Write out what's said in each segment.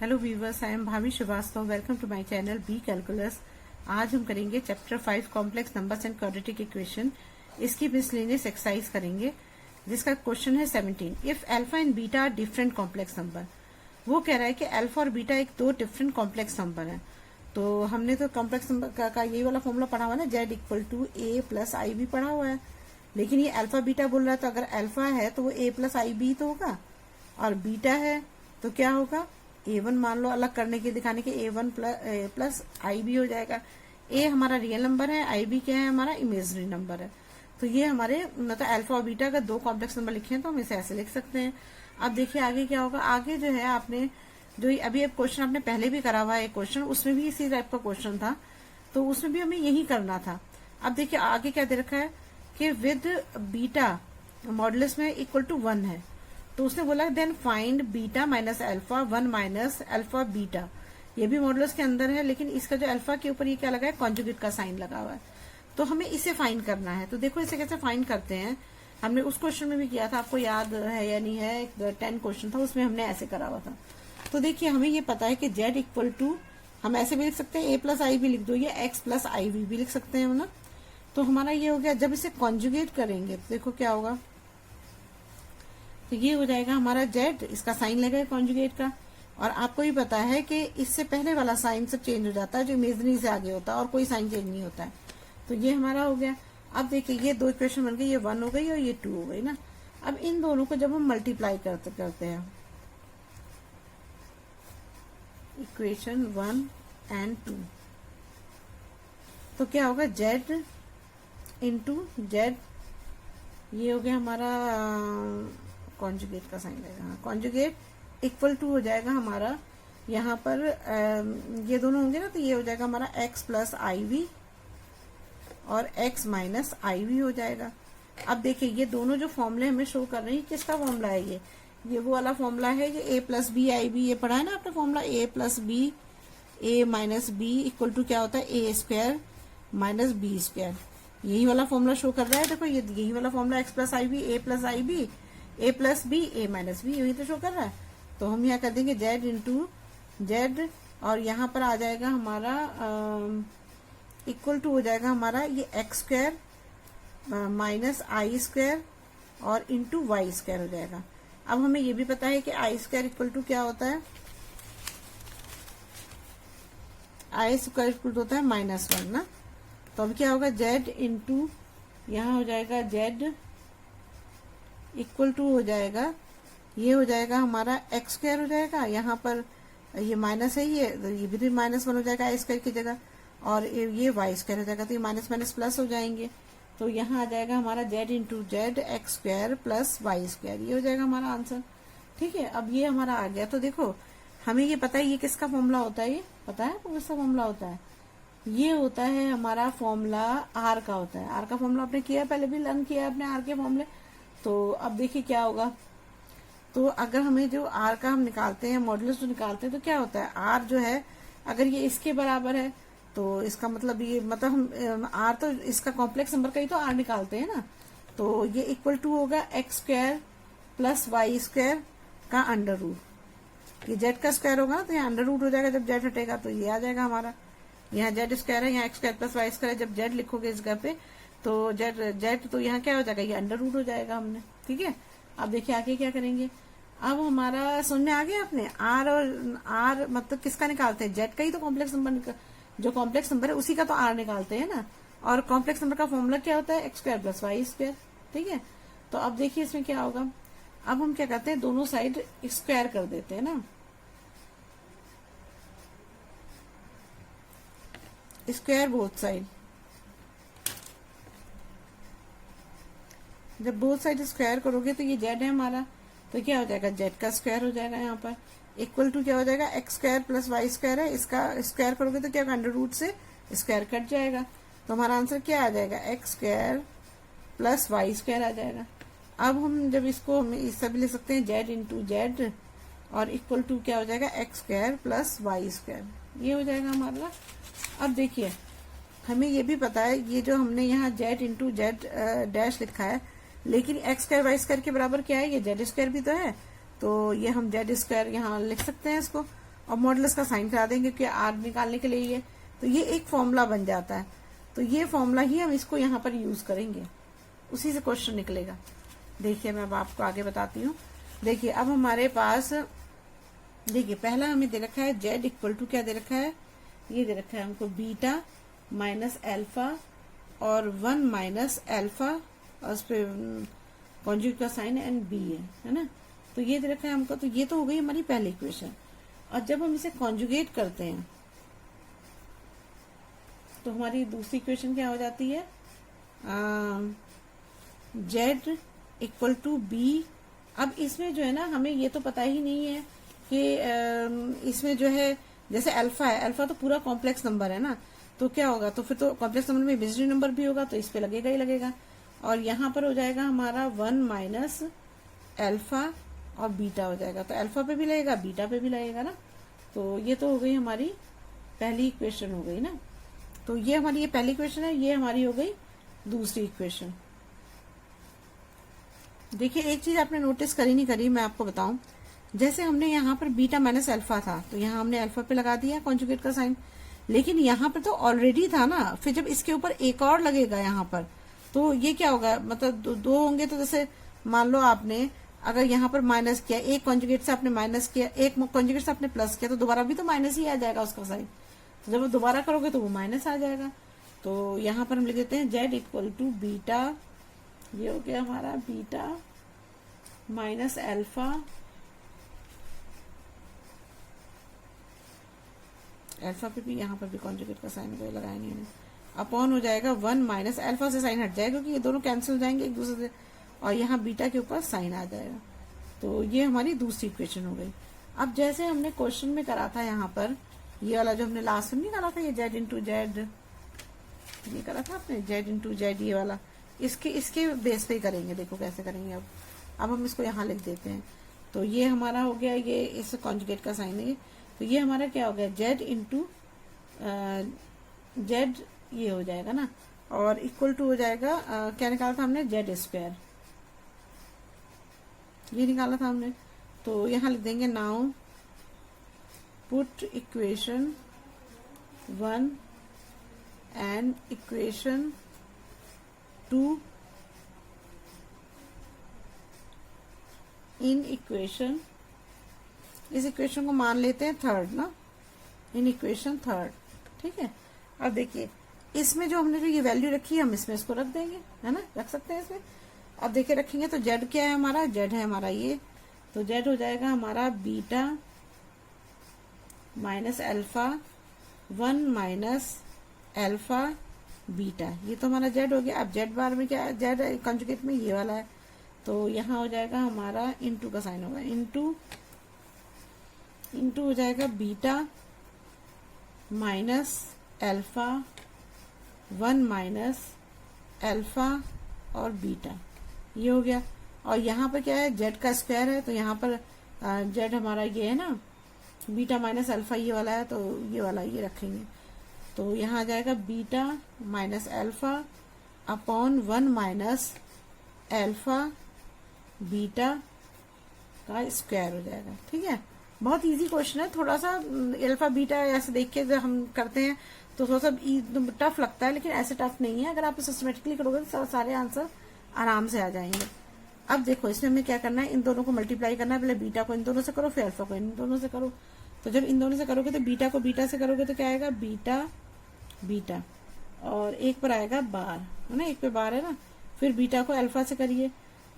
Hello viewers, I am Bhabhi Shrivastava. Welcome to my channel be calculus. आज हम करेंगे chapter 5 complex numbers and quadratic equation. इसकी miscellaneous exercise करेंगे जिसका क्वेश्चन है 17। If alpha and beta are different complex number. वो कह रहा है कि अल्फा और बीटा एक दो डिफरेंट कॉम्प्लेक्स नंबर है। तो हमने तो कॉम्प्लेक्स नंबर का यही वाला फॉर्मूला पढ़ा हुआ है ना, z equal to a plus i b पढ़ा हुआ है। लेकिन ये अल्फा बीटा बोल रहा है, तो अगर अल्फा है तो वो ए प्लस आई बी तो होगा, और बीटा है तो क्या होगा, A1 मान लो अलग करने के दिखाने के A1 प्लस आई बी हो जाएगा। A हमारा रियल नंबर है, आई बी क्या है, हमारा इमेजनरी नंबर है। तो ये हमारे मतलब अल्फा और बीटा का दो कॉम्प्लेक्स नंबर लिखे हैं, तो हम इसे ऐसे लिख सकते हैं। अब देखिए आगे क्या होगा। आगे जो है आपने जो अभी एक क्वेश्चन आपने पहले भी करा हुआ है, एक क्वेश्चन उसमें भी इसी टाइप का क्वेश्चन था, तो उसमें भी हमें यही करना था। अब देखिए आगे क्या दे रखा है कि विद बीटा मॉडुलस में इक्वल टू 1 है, तो उसने बोला then find beta minus alpha 1 minus alpha beta. ये भी मॉडुलस के अंदर है, लेकिन इसका जो अल्फा के ऊपर ये क्या लगा है, कॉन्जुगेट का साइन लगा हुआ है। तो हमें इसे फाइंड करना है। तो देखो इसे कैसे फाइंड करते हैं। हमने उस क्वेश्चन में भी किया था, आपको याद है या नहीं है, 10 क्वेश्चन था उसमें हमने ऐसे करा हुआ था। तो देखिए हमें ये पता है कि जेड इक्वल टू हम ऐसे भी लिख सकते हैं, ए प्लस आई भी लिख दो, ये एक्स प्लस आई भी लिख सकते हैं ना। तो हमारा ये हो गया। जब इसे कॉन्जुगेट करेंगे तो देखो क्या होगा, तो ये हो जाएगा हमारा जेड, इसका साइन लगेगा कॉन्जुगेट का। और आपको भी पता है कि इससे पहले वाला साइन सब चेंज हो जाता है, जो इमेजनरी से आगे होता है, और कोई साइन चेंज नहीं होता है। तो ये हमारा हो गया। अब देखिए ये दो इक्वेशन बन गई, ये 1 हो गई और ये 2 हो गई ना। अब इन दोनों को जब हम मल्टीप्लाई करते हैं, इक्वेशन 1 एंड 2, तो क्या होगा, जेड इंटू जेड, ये हो गया हमारा कॉन्जुगेट का साइन लगेगा, कॉन्जुगेट इक्वल टू हो जाएगा हमारा यहाँ पर ये दोनों होंगे ना, तो ये हो जाएगा हमारा एक्स प्लस आई वी और एक्स माइनस आई वी हो जाएगा। अब देखिए ये दोनों जो फॉर्मूले हमें शो कर रहे हैं, किसका फॉर्मूला है, ये वो वाला फॉर्मूला है, ये a plus b i b, ये पढ़ा है ना आपने formula, a plus b a minus b equal to क्या होता है, a square minus b square. यही वाला फॉर्मूला शो कर रहा है। देखो ये यही वाला formula, x plus i B A plus i B A plus b a minus B, यही तो शो कर रहा है। तो हम यहाँ कर देंगे जेड इंटू जेड, और यहाँ पर आ जाएगा हमारा इक्वल टू हो जाएगा हमारा ये एक्स स्क्वायर माइनस आई स्क्वायर और इंटू वाई स्क्वायर हो जाएगा। अब हमें ये भी पता है कि आई स्क्वायर इक्वल टू क्या होता है, आई स्क्वायर इक्वल टू होता है -1 ना। तो अब क्या होगा, जेड इंटू यहाँ हो जाएगा जेड इक्वल टू हो जाएगा, ये हो जाएगा हमारा एक्स स्क्वायर हो जाएगा, यहाँ पर ये माइनस है, ये भी -1 हो जाएगा आई स्क्वायर की जगह, और ये वाई स्क्वायर हो जाएगा, तो ये माइनस माइनस प्लस हो जाएंगे। तो यहाँ आ जाएगा हमारा z into z x square plus y square, ये हो जाएगा हमारा आंसर। ठीक है, अब ये हमारा आ गया। तो देखो हमें ये पता है ये किसका फॉर्मूला होता है, ये पता है आपको किसका फॉर्मूला होता है, ये होता है हमारा फॉर्मूला आर का होता है। आर का फॉर्मूला आपने किया, पहले भी लर्न किया है आपने आर के फॉर्मूले। तो अब देखिए क्या होगा, तो अगर हमें जो आर का हम निकालते हैं, मॉडुलस जो निकालते हैं, तो क्या होता है, आर जो है अगर ये इसके बराबर है तो इसका मतलब ये मतलब हम आर तो इसका कॉम्प्लेक्स नंबर का ही तो आर निकालते हैं ना। तो ये इक्वल टू होगा x square plus y square का अंडर रूट। ये जेड का स्क्वायर होगा ना, तो ये अंडर रूट हो जाएगा, जब जेड हटेगा तो ये आ जाएगा हमारा, यहाँ जेड स्क्वायर है, यहाँ x square plus y square है, जब जेड लिखोगे इस जगह पे तो जेड तो यहाँ क्या हो जाएगा, ये अंडर रूट हो जाएगा हमने। ठीक है, अब देखिए आगे क्या करेंगे। अब हमारा समझ में आ गया आपने, आर और आर मतलब किसका निकालते हैं, जेड का ही तो कॉम्प्लेक्स नंबर, जो कॉम्प्लेक्स नंबर है उसी का तो आर निकालते हैं ना। और कॉम्प्लेक्स नंबर का फॉर्मूला क्या होता है, x square plus y square. ठीक है, तो अब देखिए इसमें क्या होगा, अब हम क्या करते हैं, दोनों साइड स्क्वायर कर देते हैं ना, स्क्वायर बोथ साइड। जब बोथ साइड स्क्वायर करोगे तो ये जेड है हमारा, तो क्या हो जाएगा, जेड का स्क्वायर हो जाएगा, यहाँ पर इक्वल टू क्या हो जाएगा, x square plus y square है, इसका स्क्वायर करोगे तो क्या होगा, अंडर रूट से स्क्वायर कट जाएगा। तो हमारा आंसर क्या आ जाएगा, x square plus y square आ जाएगा। अब हम जब इसको हम इस सब लिख सकते हैं, जेड इंटू जेड और इक्वल टू क्या हो जाएगा, x square plus y square, ये हो जाएगा हमारा। अब देखिए हमें ये भी पता है, ये जो हमने यहाँ जेड इंटू जेड डैश लिखा है, लेकिन एक्स स्क्वायर वाई स्क्वायर के बराबर क्या है, ये जेड स्क्वायर भी तो है, तो ये हम जेड स्क्वायर यहाँ लिख सकते हैं इसको। और मॉडुलस का साइन करा देंगे क्योंकि आर निकालने के लिए ही है। तो ये एक फॉर्मूला बन जाता है। तो ये फॉर्मूला ही हम इसको यहाँ पर यूज करेंगे, उसी से क्वेश्चन निकलेगा। देखिए मैं अब आपको आगे बताती हूँ। देखिए अब हमारे पास, देखिए पहला हमें दे रखा है जेड इक्वल टू क्या दे रखा है, ये दे रखा है हमको बीटा माइनस एल्फा और 1 माइनस एल्फा और उस पर कॉन्जुगेट का साइन एंड बी है ना। तो ये दे रखा है हमको। तो ये तो हो गई हमारी पहली इक्वेशन। और जब हम इसे कॉन्जुगेट करते हैं तो हमारी दूसरी इक्वेशन क्या हो जाती है, जेड इक्वल टू बी। अब इसमें जो है ना, हमें ये तो पता ही नहीं है कि इसमें जो है जैसे अल्फा है, अल्फा तो पूरा कॉम्प्लेक्स नंबर है ना, तो क्या होगा, तो फिर तो कॉम्प्लेक्स नंबर में इमेजिनरी नंबर भी होगा, तो इस पे लगेगा ही लगेगा। और यहाँ पर हो जाएगा हमारा 1 माइनस एल्फा और बीटा हो जाएगा। तो अल्फा पे भी लगेगा, बीटा पे भी लगेगा ना। तो ये तो हो गई हमारी पहली इक्वेशन हो गई ना। तो ये हमारी ये पहली इक्वेशन है, ये हमारी हो गई दूसरी इक्वेशन। देखिए एक चीज आपने नोटिस करी नहीं करी, मैं आपको बताऊं। जैसे हमने यहाँ पर बीटा माइनस अल्फा था, तो यहाँ हमने अल्फा पे लगा दिया कॉन्जुगेट का साइन, लेकिन यहाँ पर तो ऑलरेडी था ना। फिर जब इसके ऊपर एक और लगेगा यहाँ पर, तो ये क्या होगा, मतलब दो होंगे। तो जैसे मान लो आपने अगर यहाँ पर माइनस किया, एक कॉन्जुगेट से आपने माइनस किया, एक कॉन्जुगेट से आपने प्लस किया, तो दोबारा भी तो माइनस ही आ जाएगा उसका साइन। तो जब वो दोबारा करोगे तो वो माइनस आ जाएगा। तो यहाँ पर हम लिख देते हैं जेड इक्वल टू बीटा, ये हो गया हमारा बीटा माइनस एल्फा अल्फा पे भी यहाँ पर भी कॉन्जुगेट का साइन कोई लगाया नहीं है, अपॉन हो जाएगा 1 माइनस अल्फा से साइन हट जाएगा क्योंकि ये दोनों कैंसिल हो जाएंगे एक दूसरे से, और यहाँ बीटा के ऊपर साइन आ जाएगा। तो ये हमारी दूसरी इक्वेशन हो गई। अब जैसे हमने क्वेश्चन में करा था, यहाँ पर ये वाला जो हमने लास्ट में निकाला था, ये जेड इंटू जेड, ये करा था आपने जेड इंटू जेड, ये वाला इसके बेस पे करेंगे। देखो कैसे करेंगे। अब हम इसको यहाँ लिख देते हैं। तो ये हमारा हो गया, ये इस कॉन्जुगेट का साइन है। तो ये हमारा क्या हो गया, जेड इंटू जेड, ये हो जाएगा ना, और इक्वल टू हो जाएगा क्या निकाला था हमने, जेड स्क्वायर, ये निकाला था हमने। तो यहाँ लिख देंगे now put equation 1 and equation 2 in equation, इस इक्वेशन को मान लेते हैं थर्ड ना, इन इक्वेशन थर्ड। ठीक है। अब देखिए इसमें जो हमने जो ये वैल्यू रखी है, हम इसमें इसको रख देंगे, है ना, रख सकते हैं इसमें। अब देखिए रखेंगे तो जेड क्या है हमारा, जेड है हमारा ये। तो जेड हो जाएगा हमारा beta minus alpha 1 minus alpha beta, ये तो हमारा जेड हो गया। अब जेड बार में क्या है, जेड कंजुगेट में ये वाला है, तो यहाँ हो जाएगा हमारा इंटू का साइन होगा, इंटू हो जाएगा beta minus alpha 1 minus alpha और बीटा, ये हो गया। और यहाँ पर क्या है, जेड का स्क्वायर है, तो यहाँ पर जेड हमारा ये है ना, बीटा माइनस अल्फा ये वाला है, तो ये वाला ये रखेंगे। तो यहाँ आ जाएगा beta minus alpha upon 1 minus alpha beta का स्क्वायर हो जाएगा। ठीक है, बहुत इजी क्वेश्चन है। थोड़ा सा अल्फा बीटा ऐसे देख के जब हम करते हैं तो थोड़ा सा टफ लगता है, लेकिन ऐसे टफ नहीं है। अगर आप सिस्टमेटिकली करोगे तो सारे आंसर आराम से आ जाएंगे। अब देखो इसमें हमें क्या करना है, इन दोनों को मल्टीप्लाई करना है। पहले बीटा को इन दोनों से करो, फिर अल्फा को इन दोनों से करो। तो जब इन दोनों से करोगे तो बीटा को बीटा से करोगे तो क्या आएगा, बीटा बीटा, और एक पर आएगा बार, है ना, एक पे बार है ना। फिर बीटा को अल्फा से करिए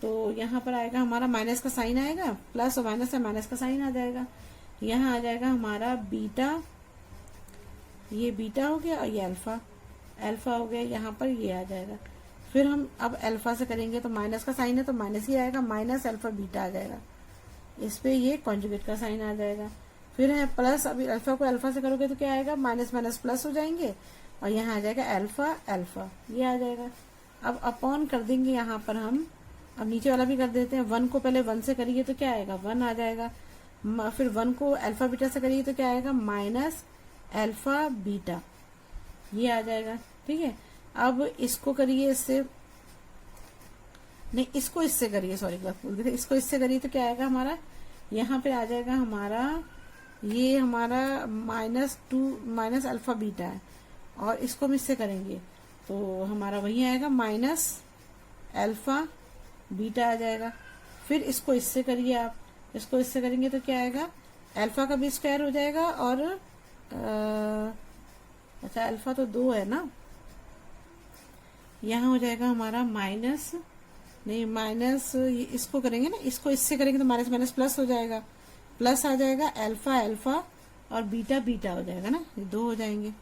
तो यहाँ पर आएगा हमारा माइनस का साइन आएगा, प्लस और माइनस से माइनस का साइन आ जाएगा। यहाँ आ जाएगा हमारा बीटा, ये बीटा हो गया और ये अल्फा, अल्फा हो गया, यहाँ पर ये आ जाएगा। फिर हम अब अल्फा से करेंगे तो माइनस का साइन है तो माइनस ही आएगा, माइनस अल्फा बीटा आ जाएगा। इस पे ये कॉन्जुगेट का साइन आ जाएगा। फिर है प्लस, अभी अल्फा को अल्फा से करोगे तो क्या आएगा, माइनस माइनस प्लस हो जाएंगे, और यहाँ आ जाएगा अल्फा अल्फा, ये आ जाएगा। अब अपॉन कर देंगे यहाँ पर हम, अब नीचे वाला भी कर देते हैं। 1 को पहले 1 से करिए तो क्या आएगा, 1 आ जाएगा। फिर 1 को अल्फा बीटा से करिए तो क्या आएगा, माइनस अल्फा बीटा, ये आ जाएगा। ठीक है, अब इसको करिए इससे, नहीं इसको इससे करिए, सॉरी गलत बोल गए थे, इसको इससे करिए तो क्या आएगा हमारा, यहाँ पे आ जाएगा हमारा ये हमारा माइनस अल्फा बीटा है, और इसको हम इससे करेंगे तो हमारा वही आएगा माइनस अल्फा बीटा आ जाएगा। फिर इसको इससे करिए आप, इसको इससे करेंगे तो क्या आएगा, अल्फा का भी स्क्वायर हो जाएगा, और अच्छा अल्फा तो 2 है ना, यहाँ हो जाएगा हमारा माइनस, नहीं माइनस इसको करेंगे ना, इसको इससे करेंगे तो माइनस माइनस प्लस हो जाएगा, प्लस आ जाएगा अल्फा अल्फा और बीटा बीटा हो जाएगा ना, ये 2 हो जाएंगे,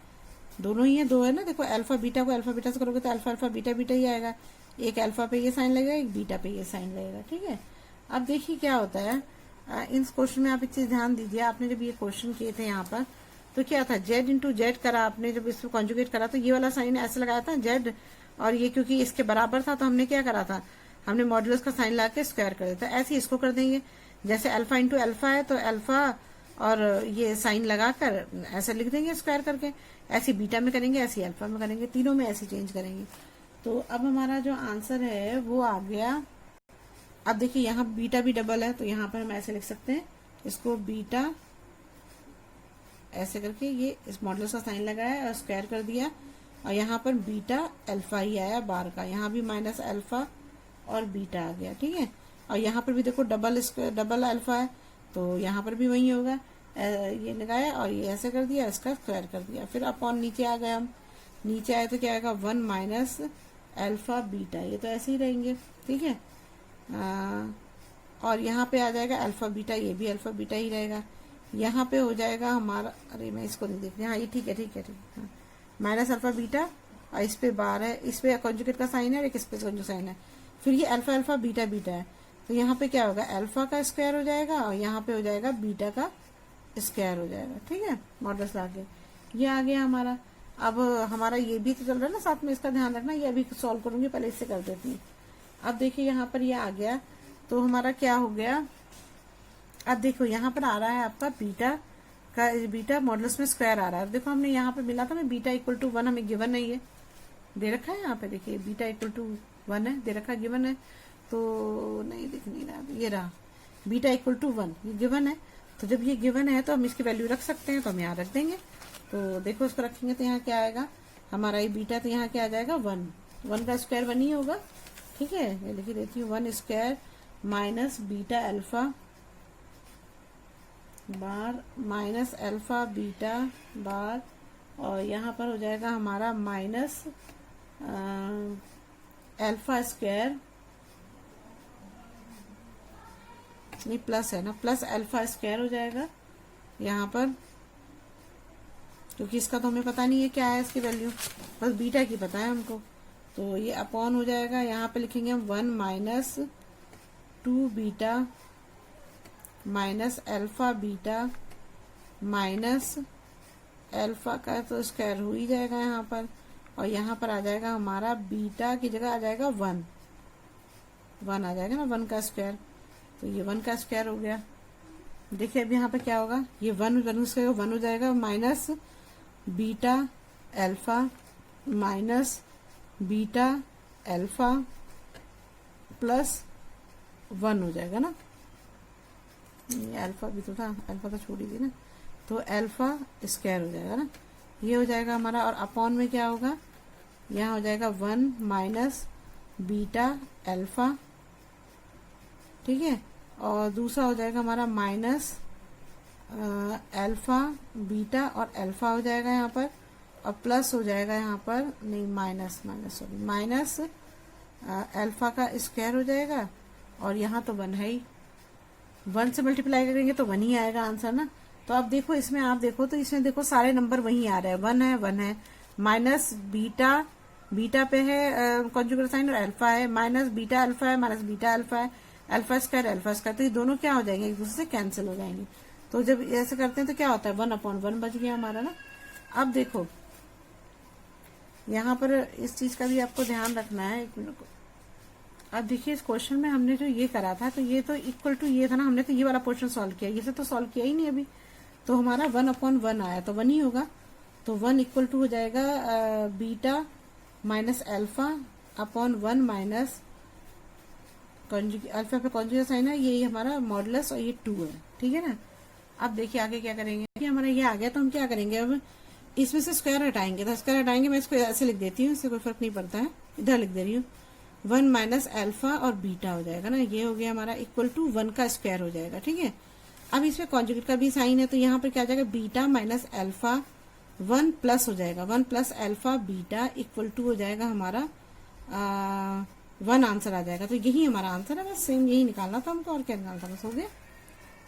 दोनों ही है, 2 है ना। देखो अल्फा बीटा को अल्फा बीटा से करोगे तो अल्फा अल्फा बीटा बीटा ही आएगा, एक अल्फा पे ये साइन लगेगा, एक बीटा पे ये साइन लगेगा, ठीक है। अब देखिए क्या होता है, इन क्वेश्चन में आप एक चीज ध्यान दीजिए, आपने जब ये क्वेश्चन किए थे यहाँ पर तो क्या था, जेड इंटू जेड करा आपने, जब इसको कॉन्जुगेट करा तो ये वाला साइन ऐसे लगाया था जेड, और ये क्योंकि इसके बराबर था तो हमने क्या करा था, हमने मॉड्यूलस का साइन लगा के स्क्वायर कर दिया था। ऐसे इसको कर देंगे, जैसे अल्फा इंटू अल्फा है तो अल्फा और ये साइन लगाकर ऐसे लिख देंगे स्क्वायर करके, ऐसे बीटा में करेंगे, ऐसे अल्फा में करेंगे, तीनों में ऐसे चेंज करेंगे। तो अब हमारा जो आंसर है वो आ गया। अब देखिए यहाँ बीटा भी डबल है तो यहाँ पर हम ऐसे लिख सकते हैं, इसको बीटा ऐसे करके ये इस मॉडुलस का साइन लगाया और स्क्वायर कर दिया, और यहाँ पर बीटा अल्फा ही आया बार का, यहाँ भी माइनस अल्फा और बीटा आ गया, ठीक है। और यहाँ पर भी देखो डबल अल्फा है तो यहाँ पर भी वही होगा, ये लगाया और ये ऐसे कर दिया, इसका स्क्वायर कर दिया। फिर अपॉन नीचे आ गए हम, नीचे आए तो क्या आएगा 1 माइनस अल्फा बीटा, ये तो ऐसे ही रहेंगे, ठीक है। और यहाँ पे आ जाएगा अल्फा बीटा, ये भी अल्फा बीटा ही रहेगा। यहाँ पे हो जाएगा हमारा, अरे मैं इसको नहीं देख रही, हाँ ये ठीक है ठीक है ठीक है, हाँ माइनस अल्फा बीटा, और इस पे बार है, इस पे कॉन्जुगेट का साइन है और एक इस पे कॉन्जुगेट साइन है। फिर ये अल्फा अल्फा बीटा बीटा है तो यहाँ पे क्या होगा, अल्फा का स्क्वायर हो जाएगा और यहाँ पे हो जाएगा बीटा का स्क्वायर हो जाएगा, ठीक है। मॉडल्स लाके ये आ गया हमारा। अब हमारा ये भी तो चल रहा है ना साथ में, इसका ध्यान रखना, ये अभी सॉल्व करूंगी, पहले इससे कर देती हूँ। अब देखिए यहाँ पर ये आ गया तो हमारा क्या हो गया, अब देखो यहाँ पर आ रहा है आपका बीटा का, बीटा मॉडल्स में स्क्वायर आ रहा है। देखो हमने यहाँ पे मिला था मैं बीटा इक्वल टू 1, हमें गिवन है, ये दे रखा है यहाँ पे, देखिए बीटा इक्वल टू 1 है, दे रखा गिवन है, तो नहीं दिख नहीं रहा, ये रहा बीटा इक्वल टू 1, ये गिवन है। तो जब ये गिवन है तो हम इसकी वैल्यू रख सकते हैं, तो हम यहाँ रख देंगे। तो देखो इसको रखेंगे तो यहाँ क्या आएगा हमारा, ये बीटा, तो यहाँ क्या आ जाएगा 1 का स्क्वायर 1 ही होगा, ठीक है। ये लिख देती हूँ 1 square minus beta alpha bar minus alpha beta bar, और यहाँ पर हो जाएगा हमारा माइनस अल्फा स्क्वायर, नहीं प्लस है ना, प्लस अल्फा स्क्वायर हो जाएगा यहाँ पर, क्योंकि इसका तो हमें पता नहीं है क्या है इसकी वैल्यू, बस बीटा की पता है हमको। तो ये अपॉन हो जाएगा, यहाँ पे लिखेंगे हम 1 minus 2 beta minus alpha beta minus alpha का तो स्क्वायर हो ही जाएगा यहाँ पर, और यहाँ पर आ जाएगा हमारा बीटा की जगह आ जाएगा 1 आ जाएगा ना, 1 का स्क्वायर, तो ये 1 का स्क्वायर हो गया। देखिए अब यहाँ पे क्या होगा, ये 1 हो जाएगा minus beta alpha minus beta alpha plus 1 हो जाएगा ना, ये अल्फा भी तो था, अल्फा तो छोड़ ही थी ना, तो अल्फा स्क्वायर हो जाएगा ना, ये हो जाएगा हमारा। और अपॉन में क्या होगा, यहाँ हो जाएगा 1 माइनस बीटा अल्फा, ठीक है, और दूसरा हो जाएगा हमारा माइनस अल्फा बीटा और अल्फा हो जाएगा यहाँ पर, और प्लस हो जाएगा यहाँ पर, नहीं माइनस अल्फा का स्क्वायर हो जाएगा, और यहाँ तो 1 है ही, 1 से मल्टीप्लाई करेंगे तो 1 ही आएगा आंसर ना। तो अब देखो इसमें, आप देखो तो इसमें देखो सारे नंबर वही आ रहे हैं, 1 है माइनस बीटा पे है कॉन्जुगेट साइन, और अल्फा है माइनस बीटा अल्फा है माइनस बीटा अल्फा है, अल्फा स्क्वायर, तो ये दोनों क्या हो जाएंगे, एक दूसरे से कैंसिल हो जाएंगे। तो जब ऐसे करते हैं तो क्या होता है 1/1 बच गया हमारा ना। अब देखो यहाँ पर इस चीज का भी आपको ध्यान रखना है, एक मिनट को। अब देखिए इस क्वेश्चन में हमने जो ये करा था तो ये तो इक्वल टू ये था ना, हमने तो ये वाला पोर्शन सॉल्व किया, ये तो सॉल्व किया ही नहीं अभी, तो हमारा 1/1 आया तो 1 ही होगा। तो 1 इक्वल टू हो जाएगा beta minus alpha upon 1 minus alpha पे कॉन्जुगेट साइन है, ये हमारा मॉडुलस और ये 2 है, ठीक है ना। अब देखिए आगे क्या करेंगे, कि हमारा ये आ गया तो हम क्या करेंगे, अब इसमें से स्क्वायर हटाएंगे। तो स्क्वायर हटाएंगे, मैं इसको ऐसे लिख देती हूँ, इससे कोई फर्क नहीं पड़ता है, इधर लिख दे रही हूँ। 1 माइनस अल्फा और बीटा हो जाएगा ना, ये हो गया हमारा इक्वल टू 1 का स्क्वायर हो जाएगा। ठीक है, अब इसमें कॉन्जुगेट का भी साइन है, तो यहाँ पर क्या आ जाएगा, बीटा माइनस अल्फा 1 प्लस हो जाएगा, 1 plus alpha beta equal to हो जाएगा हमारा 1 आंसर आ जाएगा। तो यही हमारा आंसर है, बस सेम यही निकालना था हमको, और क्या निकालना था, बस हो गया।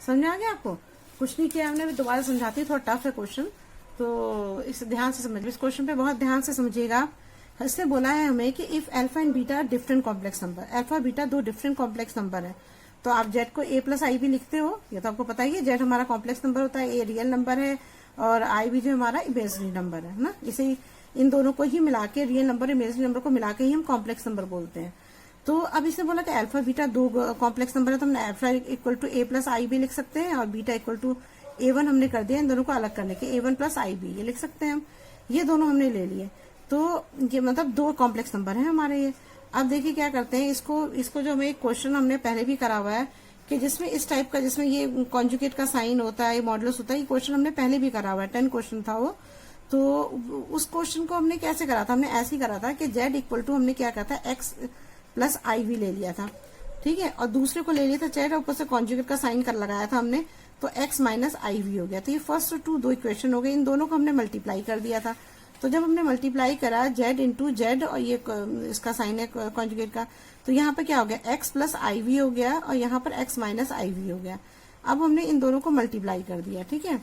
समझ आ गया आपको, कुछ नहीं किया हमने। दोबारा समझाती हूँ, थोड़ा टफ है क्वेश्चन, तो इस ध्यान से समझिए, इस क्वेश्चन पे बहुत ध्यान से समझिएगा। इसने बोला है हमें कि if alpha and beta different complex number, alpha beta दो डिफरेंट कॉम्प्लेक्स नंबर है, तो आप जेड को ए प्लस आई भी लिखते हो, ये तो आपको पता ही है। जेड हमारा कॉम्प्लेक्स नंबर होता है, ए रियल नंबर है, और आई भी जो हमारा इमेजिनरी नंबर है ना। इसे इन दोनों को ही मिला के, रियल नंबर इमेजिनरी नंबर को मिला के ही हम कॉम्प्लेक्स नंबर बोलते हैं। तो अब इसने बोला कि अल्फा बीटा दो कॉम्प्लेक्स नंबर है, तो हमने alpha equal to a plus i भी लिख सकते हैं, और बीटा इक्वल टू A1 हमने कर दिया, इन दोनों को अलग करने के, A1 प्लस IB ये लिख सकते हैं हम। ये दोनों हमने ले लिए, तो ये मतलब दो कॉम्प्लेक्स नंबर है हमारे ये। अब देखिए क्या करते हैं, इसको जो हमें क्वेश्चन हमने पहले भी करा हुआ है कि जिसमें इस टाइप का, जिसमें ये कॉन्जुगेट का साइन होता है, मॉडुलस होता है, ये क्वेश्चन हमने पहले भी करा हुआ है, 10 क्वेश्चन था वो। तो उस क्वेश्चन को हमने कैसे करा था, हमने ऐसे ही करा था कि जेड इक्वल टू हमने क्या कहा था, एक्स प्लस IB ले लिया था। ठीक है, और दूसरे को ले लिया था जेड, ऊपर से कॉन्जुगेट का साइन कर लगाया था हमने, तो x माइनस IB हो गया। तो ये फर्स्ट टू दो इक्वेशन हो गए, इन दोनों को हमने मल्टीप्लाई कर दिया था। तो जब हमने मल्टीप्लाई करा z इंटू जेड, और ये इसका साइन है कॉन्जुगेट का, तो यहाँ पे क्या हो गया, x प्लस IB हो गया, और यहाँ पर x माइनस IB हो गया। अब हमने इन दोनों को मल्टीप्लाई कर दिया। ठीक है,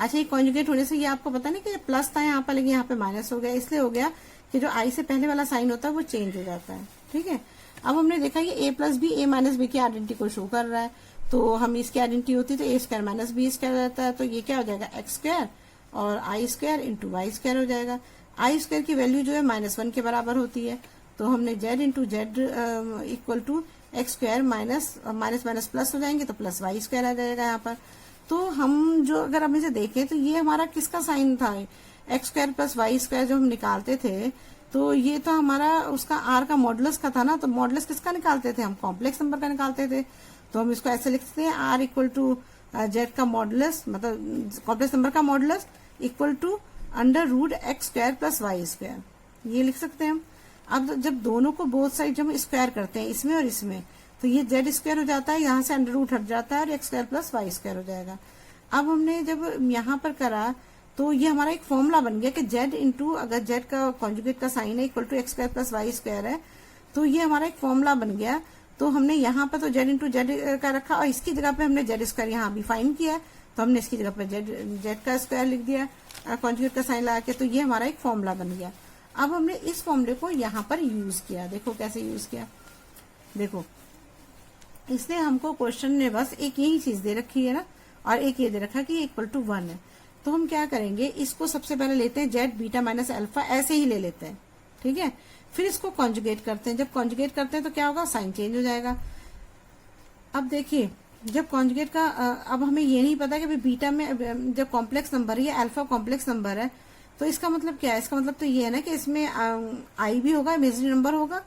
अच्छा, ये कॉन्जुगेट होने से ये आपको पता नहीं कि प्लस था यहाँ पर, लेकिन यहाँ पे माइनस हो गया, इसलिए हो गया कि जो I से पहले वाला साइन होता है वो चेंज हो जाता है। ठीक है, अब हमने देखा ये a plus b a minus b की आइडेंटिटी को शो कर रहा है, तो हम इसकी आइडेंटिटी होती तो a square minus b square रहता है, तो ये क्या हो जाएगा, एक्स स्क्वायर और आई स्क्वायर इंटू वाई स्क्वायर हो जाएगा। आई स्क्वायर की वैल्यू जो है -1 के बराबर होती है, तो हमने z into z equal to x square minus minus plus हो जाएंगे, तो प्लस वाई स्क्वायर आ जाएगा यहाँ पर। तो हम जो अगर हम इसे देखें तो ये हमारा किसका साइन था, x square plus y square जो हम निकालते थे, तो ये तो हमारा उसका आर का मॉडुलस का था ना। तो मॉडुलस किसका निकालते थे हम, कॉम्प्लेक्स नंबर का निकालते थे, तो हम इसको ऐसे लिखते हैं, आर इक्वल टू जेड का मॉडुलस, मतलब कॉम्प्लेक्स नंबर का modulus equal to under root x square plus y square, ये लिख सकते हैं हम। अब जब दोनों को बोथ साइड जब हम स्क्वायर करते हैं, इसमें और इसमें, तो ये जेड स्क्वायर हो जाता है, यहाँ से अंडर रूट हट जाता है, और x square plus y square हो जाएगा। अब हमने जब यहाँ पर करा, तो ये हमारा एक फॉर्मूला बन गया कि जेड इंटू, अगर जेड का कॉन्जुगेट का साइन है equal to x square plus y square है, तो ये हमारा एक फॉर्मूला बन गया। तो हमने यहाँ पर तो जेड इंटू जेड का रखा, और इसकी जगह पे हमने जेड स्क्वायर यहाँ भी फाइन किया, तो हमने इसकी जगह पे जेड का स्क्वायर लिख दिया कॉन्जुगेट का साइन लगा के, तो ये हमारा एक फॉर्मूला बन गया। अब हमने इस फॉर्मूले को यहाँ पर यूज किया, देखो कैसे यूज किया, देखो इसने हमको क्वेश्चन ने बस एक यही चीज दे रखी है ना, और एक ये दे रखा कि इक्वल टू 1 है। तो हम क्या करेंगे, इसको सबसे पहले लेते हैं जेड बीटा माइनस अल्फा, ऐसे ही ले लेते हैं। ठीक है, फिर इसको कॉन्जुगेट करते हैं, जब कॉन्जुगेट करते हैं तो क्या होगा, साइन चेंज हो जाएगा। अब देखिए जब कॉन्जुगेट का अब हमें ये नहीं पता कि बीटा में जब कॉम्प्लेक्स नंबर है, अल्फा कॉम्प्लेक्स नंबर है, तो इसका मतलब क्या है, इसका मतलब तो ये है ना कि इसमें आई भी होगा, इमेजिनरी नंबर होगा,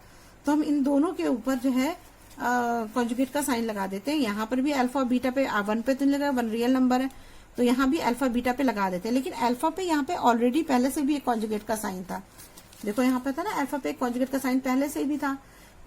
तो हम इन दोनों के ऊपर जो है कॉन्जुगेट का साइन लगा देते हैं। यहाँ पर भी अल्फा बीटा पे 1 पे तो नहीं लगा, 1 रियल नंबर है, तो यहाँ भी अल्फा बीटा पे लगा देते हैं। लेकिन अल्फा पे यहाँ पे ऑलरेडी पहले से भी एक कॉन्जुगेट का साइन था, देखो यहाँ पे था ना, अल्फा पे एक कॉन्जुगेट का साइन पहले से भी था।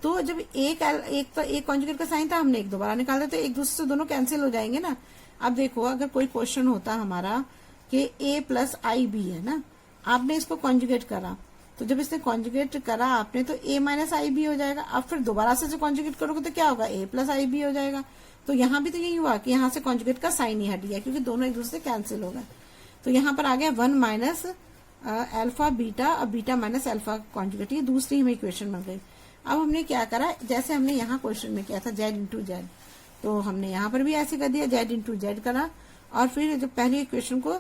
तो जब एक कॉन्जुगेट का साइन था, हमने एक दोबारा निकाल दिया, तो एक दूसरे से दोनों कैंसिल हो जाएंगे ना। अब देखो अगर कोई क्वेश्चन होता हमारा कि a प्लस आई बी है ना, आपने इसको कॉन्जुगेट करा, तो जब इसने कॉन्जुगेट करा आपने, तो a माइनस आई बी हो जाएगा। अब फिर दोबारा से कॉन्जुगेट करोगे तो क्या होगा, a प्लस आई बी हो जाएगा। तो यहाँ भी तो यही हुआ कि यहाँ से कॉन्जुगेट का साइन ही हट गया, क्योंकि दोनों एक दूसरे से कैंसिल हो गए। तो यहाँ पर आ गया 1 माइनस अल्फा बीटा, और बीटा माइनस अल्फा कॉन्जुगेट, ये दूसरी हमें इक्वेशन बन गई। अब हमने क्या करा, जैसे हमने यहाँ क्वेश्चन में किया था जेड इंटू जेड, तो हमने यहाँ पर भी ऐसे कर दिया, जेड इंटू जेड करा। और फिर जो पहली इक्वेशन को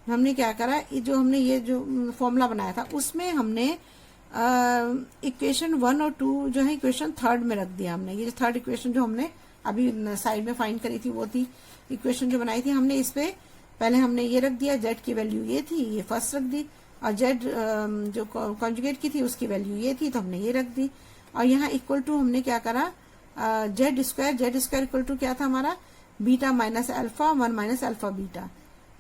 हमने क्या करा, जो हमने ये जो फॉर्मूला बनाया था उसमें हमने इक्वेशन 1 और 2 जो है इक्वेशन थर्ड में रख दिया हमने। ये थर्ड इक्वेशन जो हमने अभी साइड में फाइंड करी थी, वो थी इक्वेशन जो बनाई थी हमने, इस पे पहले हमने ये रख दिया, जेड की वैल्यू ये थी, ये फर्स्ट रख दी, और जेड जो कॉन्जुगेट की थी उसकी वैल्यू ये थी, तो हमने ये रख दी। और यहाँ इक्वल टू हमने क्या करा, जेड स्क्वायर इक्वल टू क्या था हमारा, beta minus alpha 1 minus alpha beta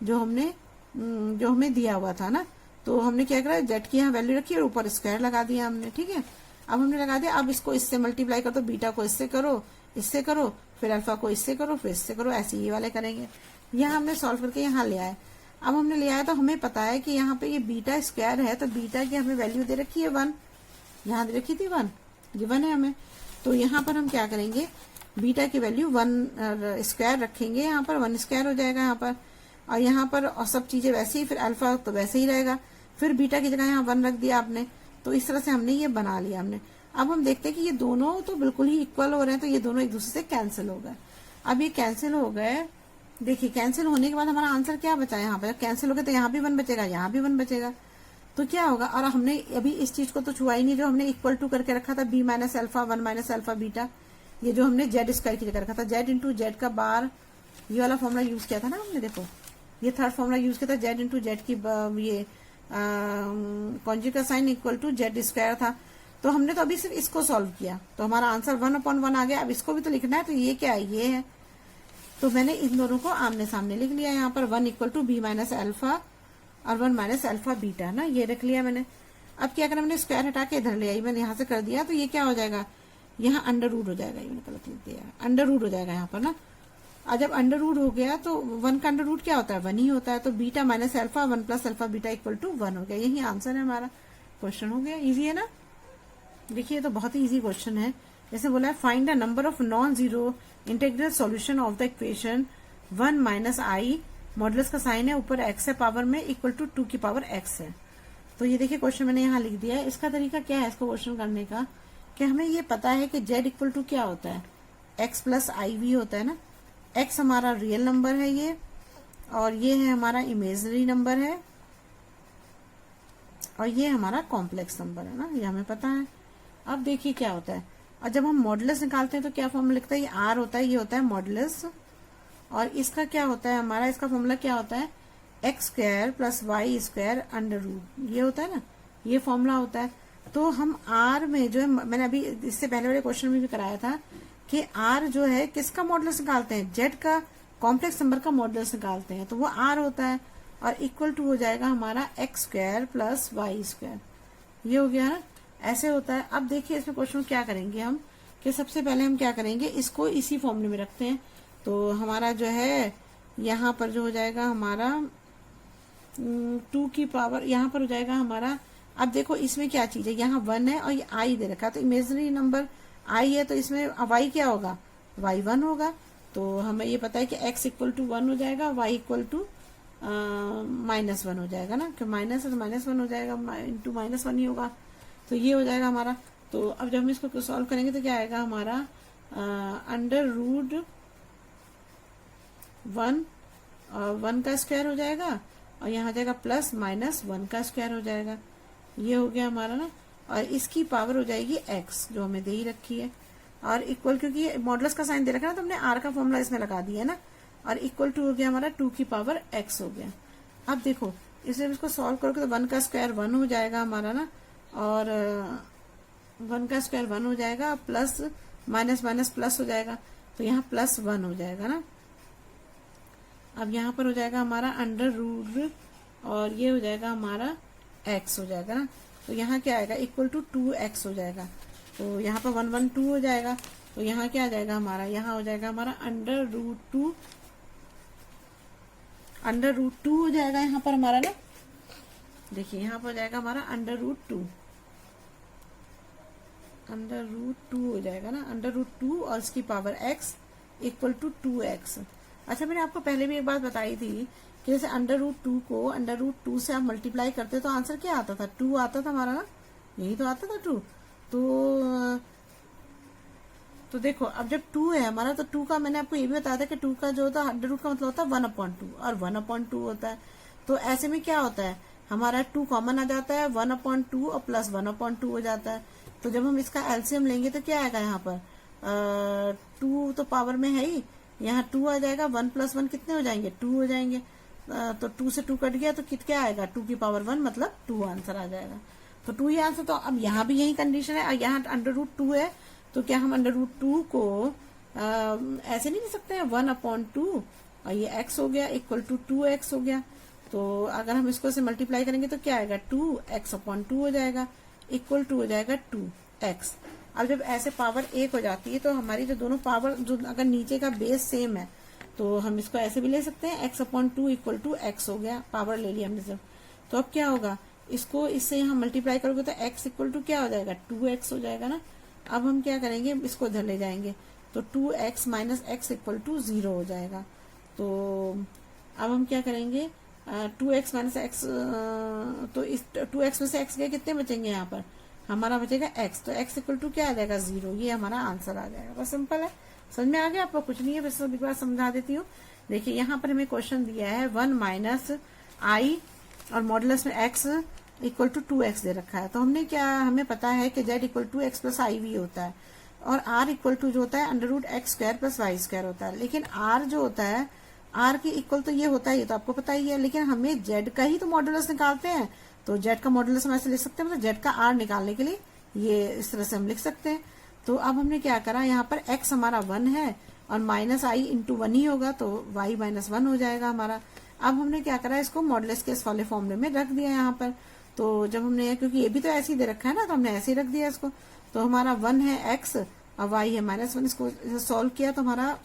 जो हमें दिया हुआ था ना। तो हमने क्या करा, जेड की यहाँ वैल्यू रखी और ऊपर स्क्वायर लगा दिया हमने, ठीक है। अब हमने लगा दिया, अब इसको इससे मल्टीप्लाई कर दो, बीटा को इससे करो, फिर अल्फा को इससे करो, फिर इससे करो, ऐसे ये वाले करेंगे। यहाँ हमने सॉल्व करके यहाँ ले आए। अब हमने ले आया तो हमें पता है कि यहाँ पे ये बीटा स्क्वायर है, तो बीटा की हमें वैल्यू दे रखी है 1, यहाँ दे रखी थी 1, ये 1 है हमें। तो यहाँ पर हम क्या करेंगे, बीटा की वैल्यू 1 स्क्वायर रखेंगे, यहाँ पर 1 स्क्वायर हो जाएगा यहाँ पर, और यहाँ पर और सब चीजें वैसे ही, फिर अल्फा तो वैसे ही रहेगा, फिर बीटा की जगह यहाँ 1 रख दिया आपने। तो इस तरह से हमने ये बना लिया हमने। अब हम देखते हैं कि ये दोनों तो बिल्कुल ही इक्वल हो रहे हैं, तो ये दोनों एक दूसरे से कैंसिल हो गए। अब ये कैंसिल हो गए, देखिए कैंसिल होने के बाद हमारा आंसर क्या बचा, यहाँ पर कैंसिल हो गए तो यहाँ भी 1 बचेगा, यहाँ भी 1 बचेगा। तो क्या होगा, और हमने अभी इस चीज को तो छुआ ही नहीं, जो हमने इक्वल टू करके रखा था b minus alpha 1 minus alpha beta, ये जो हमने जेड स्क्वायर की जगह रखा था, जेड इंटू जेड का बार, ये वाला फॉर्मूला यूज किया था ना हमने। देखो ये थर्ड फॉर्मूला यूज किया था, जेड इंटू जेड की ये conjugate sign equal to z square था। तो हमने तो अभी सिर्फ इसको सॉल्व किया, तो हमारा आंसर 1/1 आ गया। अब इसको भी तो लिखना है, तो ये क्या है, ये है। तो मैंने इन दोनों को आमने सामने लिख लिया, यहाँ पर 1 equal to b minus alpha और 1 माइनस अल्फा बीटा ना, ये रख लिया मैंने। अब क्या करना, मैंने स्क्वायर हटा के इधर ले आई, मैंने यहाँ से कर दिया, तो ये क्या हो जाएगा, यहाँ अंडर रूट हो जाएगा, ये मैंने गलत लिख दिया, अंडर रूट हो जाएगा यहाँ पर ना। और जब अंडर रूट हो गया तो 1 का अंडर रूट क्या होता है, 1 ही होता है। तो beta minus alpha 1 plus alpha beta equal to 1 हो गया। यही आंसर है हमारा, क्वेश्चन हो गया। इजी है ना, देखिए तो बहुत ही इजी क्वेश्चन है। जैसे बोला है, find the number of non zero integral solution of the equation 1 minus I, modulus का साइन है, ऊपर x है पावर में, इक्वल टू 2 की पावर x है। तो ये देखिए क्वेश्चन मैंने यहाँ लिख दिया है। इसका तरीका क्या है इसको क्वेश्चन करने का, कि हमें ये पता है कि z इक्वल टू क्या होता है, x प्लस आई वी होता है ना। x हमारा रियल नंबर है ये, और ये है हमारा इमेजिनरी नंबर है, और ये हमारा कॉम्प्लेक्स नंबर है ना, ये हमें पता है। अब देखिए क्या होता है, और जब हम मॉडुलस निकालते हैं तो क्या फॉर्मूला लिखता है, ये r होता है, ये होता है मॉडुलस, और इसका क्या होता है हमारा, इसका फॉर्मूला क्या होता है, x square plus y square under root, ये होता है ना, ये फॉर्मूला होता है। तो हम r में जो है, मैंने अभी इससे पहले वाले क्वेश्चन में भी कराया था कि r जो है किसका मॉडुलस निकालते हैं, z का कॉम्प्लेक्स नंबर का मॉडुलस निकालते हैं, तो वो r होता है, और इक्वल टू हो जाएगा हमारा x square plus y square, ये हो गया ना, ऐसे होता है। अब देखिए इसमें क्वेश्चन क्या करेंगे हम, कि सबसे पहले हम क्या करेंगे, इसको इसी फॉर्मूले में रखते हैं। तो हमारा जो है यहाँ पर जो हो जाएगा हमारा 2 की पावर, यहाँ पर हो जाएगा हमारा, अब देखो इसमें क्या चीज है, यहाँ 1 है और ये आई दे रखा है, तो इमेजिनरी नंबर आई है, तो इसमें वाई क्या होगा, वाई 1 होगा। तो हमें ये पता है कि x इक्वल टू 1 हो जाएगा, y इक्वल टू -1 हो जाएगा ना, कि माइनस है तो -1 हो जाएगा, इंटू -1 ही होगा, तो ये हो जाएगा हमारा। तो अब जब हम इसको सॉल्व करेंगे तो क्या आएगा हमारा, अंडर रूट 1 और 1 का स्क्वायर हो जाएगा, और यहाँ हो जाएगा प्लस माइनस 1 का स्क्वायर हो जाएगा, ये हो गया हमारा ना। और इसकी पावर हो जाएगी x, जो हमें दे ही रखी है, और इक्वल, क्योंकि मॉडुलस का साइन दे रखा है ना, तो हमने r का फॉर्मूला इसमें लगा दिया है ना, और इक्वल टू हो गया हमारा 2 की पावर x हो गया। अब देखो इसलिए इसको सॉल्व करोगे तो 1 का स्क्वायर 1 हो जाएगा हमारा ना, और 1 का स्क्वायर 1 हो जाएगा, प्लस माइनस माइनस प्लस हो जाएगा, तो यहाँ प्लस 1 हो जाएगा ना। अब यहाँ पर हो जाएगा हमारा अंडर रूट, और ये हो जाएगा हमारा x हो जाएगा ना, तो यहाँ क्या आएगा, इक्वल टू 2x हो जाएगा। तो यहाँ पर 1 1 2 हो जाएगा, तो यहाँ क्या आ जाएगा हमारा, यहाँ हो जाएगा हमारा अंडर रूट टू हो जाएगा यहाँ पर हमारा ना, देखिए यहाँ पर हो जाएगा हमारा अंडर रूट टू हो जाएगा ना, अंडर रूट 2 और इसकी power x equal to 2x। अच्छा, मैंने आपको पहले भी एक बात बताई थी कि जैसे अंडर रूट 2 को अंडर रूट 2 से आप मल्टीप्लाई करते तो आंसर क्या आता था, 2 आता था हमारा ना, यही तो आता था 2। तो देखो अब जब 2 है हमारा, तो 2 का मैंने आपको ये भी बताया था कि 2 का जो होता है अंडर रूट का मतलब होता है 1/2, और 1/2 होता है। तो ऐसे में क्या होता है, हमारा 2 कॉमन आ जाता है, 1/2 और प्लस 1/2 हो जाता है। तो जब हम इसका एलसीएम लेंगे तो क्या आएगा यहाँ पर, 2 तो पावर में है ही, यहाँ 2 आ जाएगा, 1 + 1 कितने हो जाएंगे, 2 हो जाएंगे। तो 2 से 2 कट गया, तो क्या आएगा, 2 की पावर 1 मतलब 2 आंसर आ जाएगा। तो 2 ही आंसर। तो अब यहाँ भी यही कंडीशन है, यहाँ अंडर रूट 2 है, तो क्या हम अंडर रूट 2 को ऐसे नहीं लिख सकते हैं 1/2 और ये x हो गया इक्वल टू 2x हो गया। तो अगर हम इसको से मल्टीप्लाई करेंगे तो क्या आएगा 2x/2 हो जाएगा इक्वल टू हो जाएगा 2x। अब जब ऐसे पावर 1 हो जाती है तो हमारी जो दोनों पावर जो अगर नीचे का बेस सेम है तो हम इसको ऐसे भी ले सकते हैं x/2 इक्वल टू x हो गया, पावर ले लिया हमने जब। तो अब क्या होगा, इसको इससे यहाँ मल्टीप्लाई करोगे तो x इक्वल टू क्या हो जाएगा 2x हो जाएगा ना। अब हम क्या करेंगे, इसको इधर ले जाएंगे तो 2x minus x equal to 0 हो जाएगा। तो अब हम क्या करेंगे 2x माइनस x, तो इस 2x में से x गए कितने बचेंगे, यहाँ पर हमारा बचेगा x, तो x इक्वल टू क्या आ जाएगा 0, ये हमारा आंसर आ जाएगा। बस सिंपल है, समझ में आ गया आपको, कुछ नहीं है। फिर एक बार समझा देती हूँ। देखिए यहाँ पर हमें क्वेश्चन दिया है 1 माइनस आई और मॉडुलस में x इक्वल टू 2x दे रखा है। तो हमने क्या, हमें पता है कि z equal to x plus i v होता है और r इक्वल टू जो होता है √x² प्लस y² होता है। लेकिन r जो होता है r के इक्वल तो ये होता है, ये तो आपको पता ही है, लेकिन हमें z का ही तो मॉडुलस निकालते हैं। तो z का मॉडुलस हम ऐसे लिख सकते हैं, मतलब z का r निकालने के लिए ये इस तरह से हम लिख सकते हैं। तो अब हमने क्या करा, यहाँ पर x हमारा 1 है और माइनस आई इंटू 1 ही होगा तो y माइनस 1 हो जाएगा हमारा। अब हमने क्या करा, इसको मॉडुलस के इस वाले फॉर्मूले में रख दिया यहाँ पर। तो जब हमने, क्योंकि ये भी तो ऐसे ही दे रखा है ना, तो हमने ऐसे ही रख दिया इसको। तो हमारा 1 है x और y है -1, इसको सॉल्व किया तो हमारा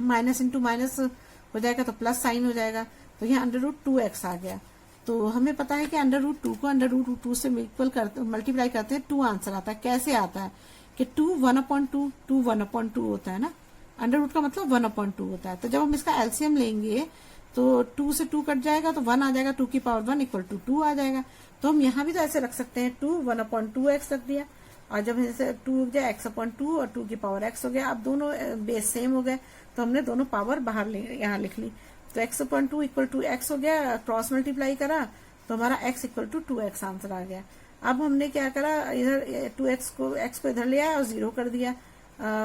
माइनस इंटू माइनस हो जाएगा तो प्लस साइन हो जाएगा। तो यहाँ √2x आ गया। तो हमें पता है कि √2 को √2 से इक्वल करते, मल्टीप्लाई करते हैं 2 आंसर आता है। कैसे आता है कि 2 1/2, 2 1/2 होता है ना, √2 का मतलब 1/2 होता है। तो जब हम इसका एलसीएम लेंगे तो 2 से 2 कट जाएगा तो 1 आ जाएगा, 2 की पावर 1 इक्वल टू 2 आ जाएगा। तो हम यहाँ भी तो ऐसे रख सकते हैं 2 1/2x रख दिया और जब ऐसे 2 हो गया x/2 और 2 की पावर x हो गया। अब दोनों बेस सेम हो गए तो हमने दोनों पावर बाहर यहाँ लिख ली। तो x/2 इक्वल टू x हो गया, क्रॉस मल्टीप्लाई करा तो हमारा x equal to 2x answer आ गया। अब हमने क्या करा, इधर 2x को x को इधर ले आया और 0 कर दिया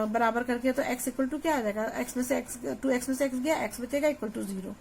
बराबर करके। तो x इक्वल टू क्या आ जाएगा, x में से x 2x में से x गया, x बचेगा इक्वल टू 0।